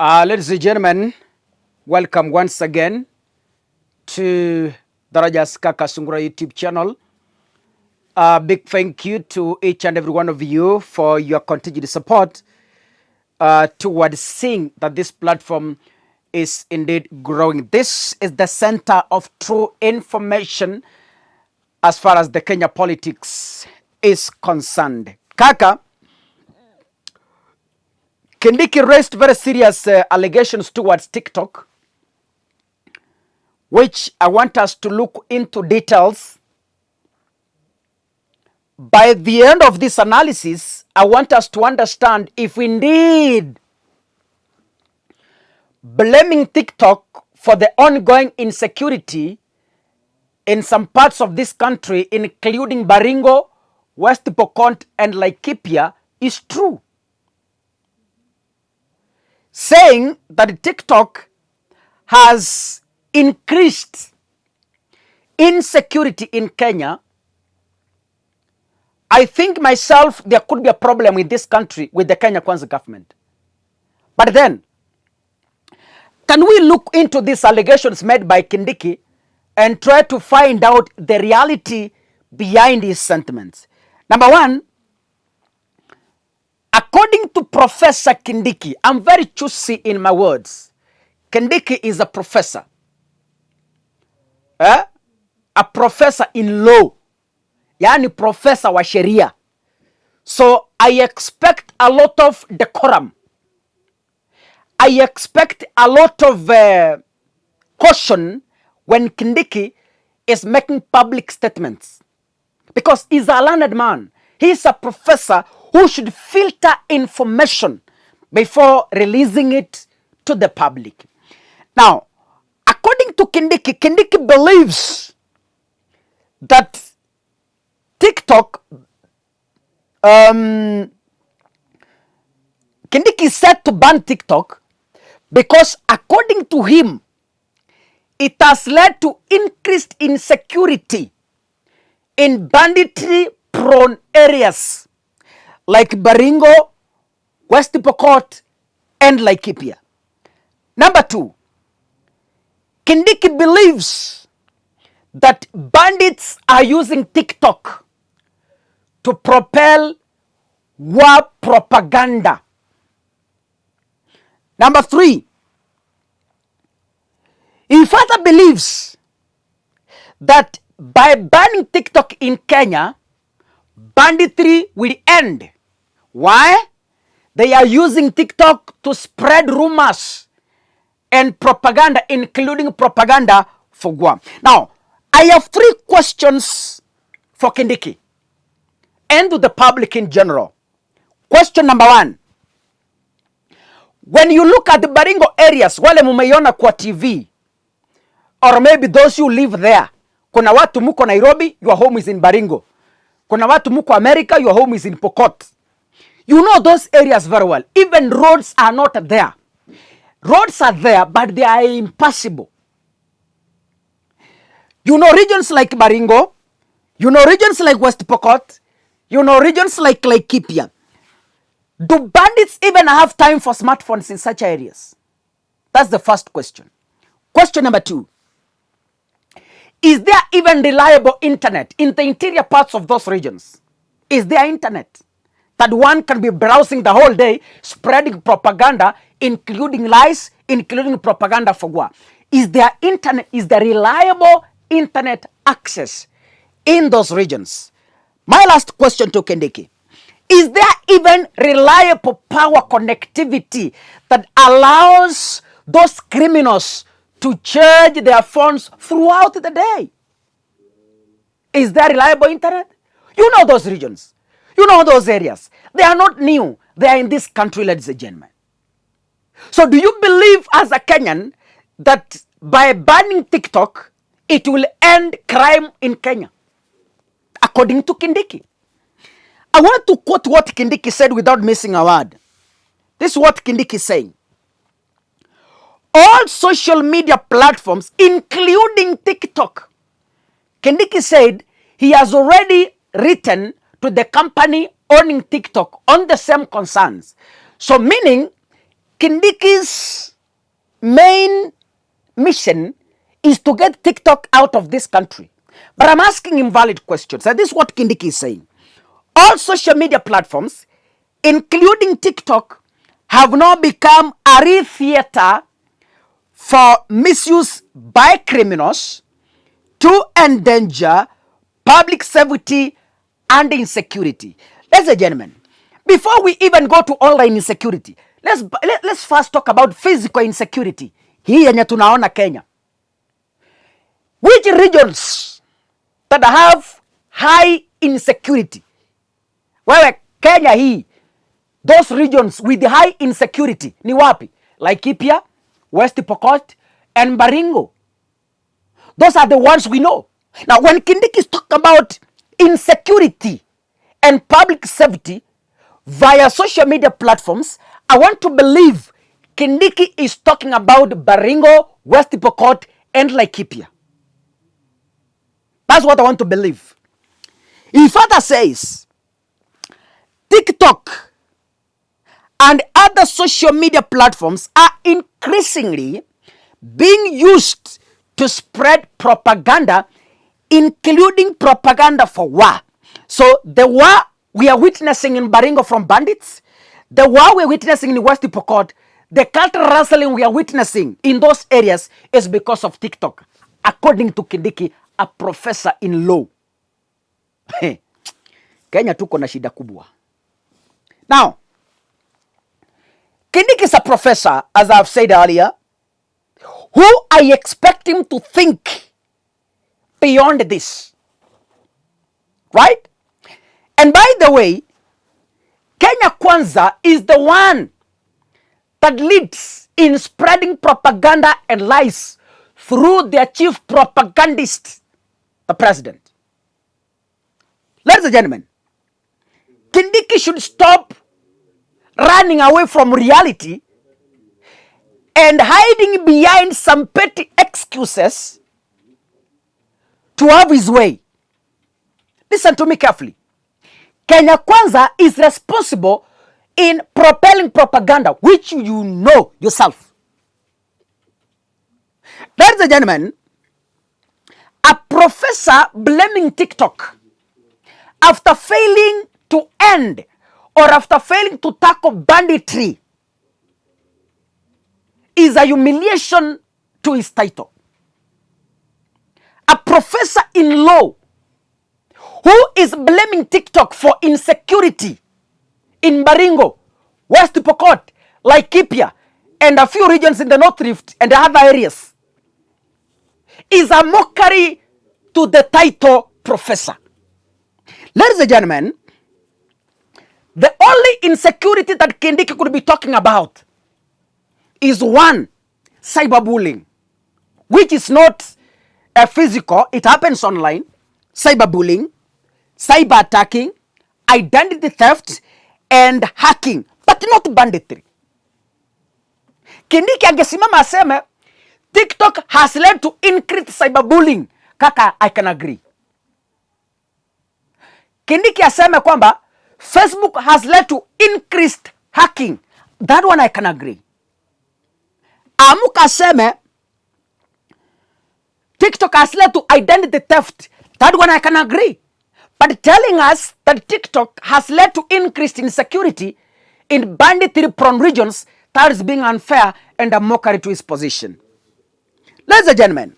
Ladies and gentlemen, welcome once again to Daraja's Kakasungura YouTube channel. Big thank you to each and every one of you for your continued support towards seeing that this platform is indeed growing. This is the center of true information as far as the Kenya politics is concerned. Kaka, Kindiki raised very serious allegations towards TikTok, which I want us to look into details. By the end of this analysis, I want us to understand if indeed blaming TikTok for the ongoing insecurity in some parts of this country, including Baringo, West Pokot, and Laikipia, is true. Saying that TikTok has increased insecurity in Kenya, I think myself there could be a problem in this country with the Kenya Kwanza government. But then, can we look into these allegations made by Kindiki and try to find out the reality behind his sentiments? Number one, according to Professor Kindiki, I'm very choosy in my words. Kindiki is a professor. A professor in law. Yani professor wa sheria. So I expect a lot of decorum. I expect a lot of caution when Kindiki is making public statements. Because he's a learned man. He's a professor who should filter information before releasing it to the public. Now, according to Kindiki, Kindiki believes that TikTok, Kindiki said to ban TikTok because according to him, it has led to increased insecurity in banditry-prone areas like Baringo, West Pokot, and Laikipia. Number two, Kindiki believes that bandits are using TikTok to propel war propaganda. Number three, he further believes that by banning TikTok in Kenya, banditry will end. Why? They are using TikTok to spread rumors and propaganda, including propaganda for Guam. Now, I have three questions for Kindiki and to the public in general. Question number one. When you look at the Baringo areas, wale mumeiona kwa TV, or maybe those who live there, kuna watu muko Nairobi, your home is in Baringo. Kuna watu muko America, your home is in Pokot. You know those areas very well. Even roads are not there. Roads are there, but they are impassable. You know regions like Baringo, you know regions like West Pokot, you know regions like Laikipia. Do bandits even have time for smartphones in such areas? That's the first question. Question number two. Is there even reliable internet in the interior parts of those regions? Is there internet that one can be browsing the whole day, spreading propaganda, including lies, including propaganda for war? Is there internet? Is there reliable internet access in those regions? My last question to Kindiki. Is there even reliable power connectivity that allows those criminals to charge their phones throughout the day? Is there reliable internet? You know those regions. You know those areas. They are not new. They are in this country, ladies and gentlemen. So do you believe as a Kenyan that by banning TikTok, it will end crime in Kenya? According to Kindiki. I want to quote what Kindiki said without missing a word. This is what Kindiki is saying. All social media platforms, including TikTok, Kindiki said he has already written to the company owning TikTok on the same concerns. So meaning, Kindiki's main mission is to get TikTok out of this country. But I'm asking him valid questions. And this is what Kindiki is saying. All social media platforms, including TikTok, have now become a real theater for misuse by criminals to endanger public safety and insecurity. Ladies and gentlemen, before we even go to online insecurity, let's first talk about physical insecurity. Hii yenye tunaona Kenya. Which regions that have high insecurity? Wewe Kenya hii, those regions with high insecurity ni wapi? Laikipia, West Pokot, and Baringo. Those are the ones we know. Now, when Kindiki is talking about insecurity and public safety via social media platforms, I want to believe Kindiki is talking about Baringo, West Pokot, and Laikipia. That's what I want to believe. He further says, TikTok and other social media platforms are increasingly being used to spread propaganda, including propaganda for war. So the war we are witnessing in Baringo from bandits, the war we are witnessing in West Pokot, the cultural wrestling we are witnessing in those areas is because of TikTok, according to Kindiki, a professor in law. Kenya tuko na shida kubwa. Now, Kindiki is a professor, as I've said earlier, who I expect him to think beyond this. Right? And by the way, Kenya Kwanza is the one that leads in spreading propaganda and lies through their chief propagandist, the president. Ladies and gentlemen, Kindiki should stop running away from reality and hiding behind some petty excuses to have his way. Listen to me carefully. Kenya Kwanza is responsible in propelling propaganda, which you know yourself. Ladies and gentlemen, a professor blaming TikTok after failing to end or after failing to tackle banditry is a humiliation to his title. A professor in law who is blaming TikTok for insecurity in Baringo, West Pokot, Laikipia, and a few regions in the North Rift and other areas is a mockery to the title professor. Ladies and gentlemen, the only insecurity that Kindiki could be talking about is one, cyberbullying, which is not physical, it happens online. Cyberbullying, cyber attacking, identity theft, and hacking, but not banditry. Kindiki angesimama aseme TikTok has led to increased cyberbullying. Kaka, I can agree. Kindiki aseme kwamba Facebook has led to increased hacking. That one I can agree. Amuka aseme TikTok has led to identity theft. That one I can agree. But telling us that TikTok has led to increased insecurity in banditry-prone regions, that is being unfair and a mockery to his position. Ladies and gentlemen,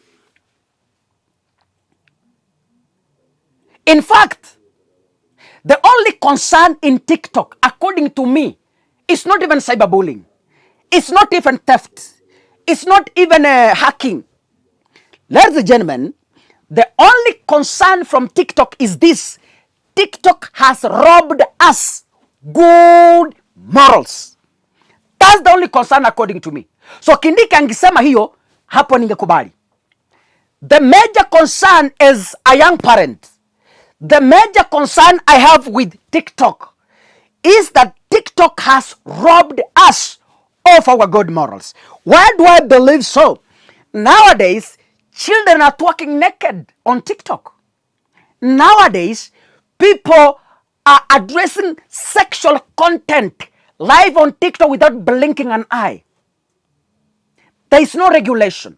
in fact, the only concern in TikTok, according to me, is not even cyberbullying. It's not even theft. It's not even hacking. Ladies and gentlemen, the only concern from TikTok is this. TikTok has robbed us good morals. That's the only concern according to me. So Kindiki angisema hiyo, hapo ningekubali. The major concern as a young parent, the major concern I have with TikTok is that TikTok has robbed us of our good morals. Why do I believe so? Nowadays, children are talking naked on TikTok. Nowadays, people are addressing sexual content live on TikTok without blinking an eye. There is no regulation.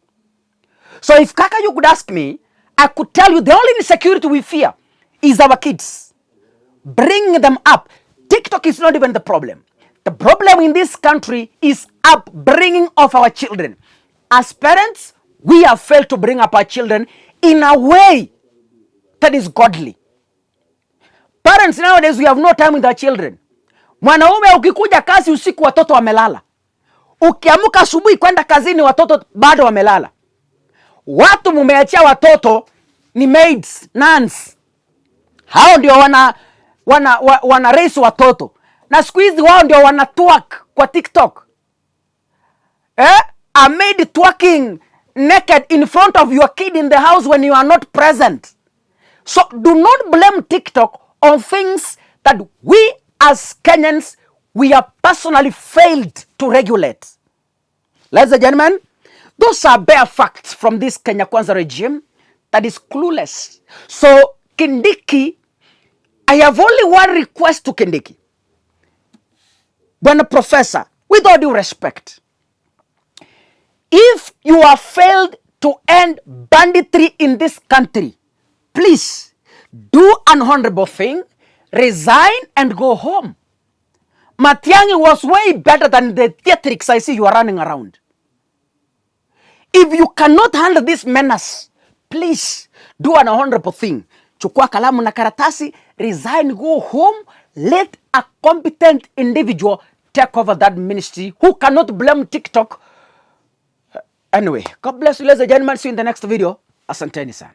So if Kaka, you could ask me, I could tell you the only insecurity we fear is our kids. Bring them up. TikTok is not even the problem. The problem in this country is upbringing of our children. As parents, we have failed to bring up our children in a way that is godly. Parents nowadays, we have no time with our children. Mwanaume ukikuja kazi usiku watoto wamelala. Ukiamuka asubuhi kwenda kazini watoto bado wamelala. Watu mumeachia watoto ni maids, nuns. Hao ndio wana raise watoto. Na siku hizi wao ndio wana twerk kwa TikTok. A maid twerking naked in front of your kid in the house when you are not present. So do not blame TikTok on things that we as Kenyans, we have personally failed to regulate. Ladies and gentlemen, those are bare facts from this Kenya Kwanza regime that is clueless. So Kindiki, I have only one request to Kindiki. Bwana Professor, with all due respect, if you have failed to end banditry in this country, please do an honorable thing, resign and go home. Matiang'i was way better than the theatrics I see you are running around. If you cannot handle this menace, please do an honorable thing. Chukua kalamu na karatasi, resign, go home, let a competent individual take over that ministry who cannot blame TikTok. Anyway, God bless you, ladies and gentlemen. See you in the next video. Asanteni sana.